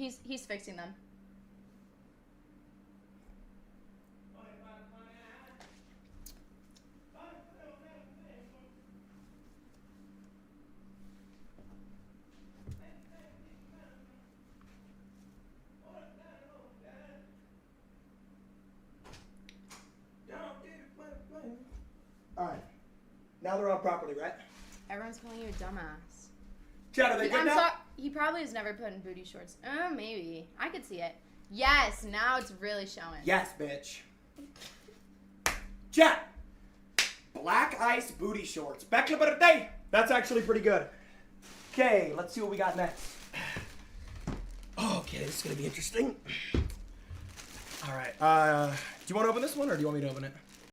He's fixing them. All right. Now they're on properly, right? Everyone's calling you a dumbass. Chad, are they good now? He probably has never put in booty shorts. Maybe. I could see it. Yes, now it's really showing. Yes, bitch. Chad! Black ice booty shorts. Back of the day. That's actually pretty good. Okay, let's see what we got next. Okay, this is going to be interesting. All right. Do you want to open this one or do you want me to open it?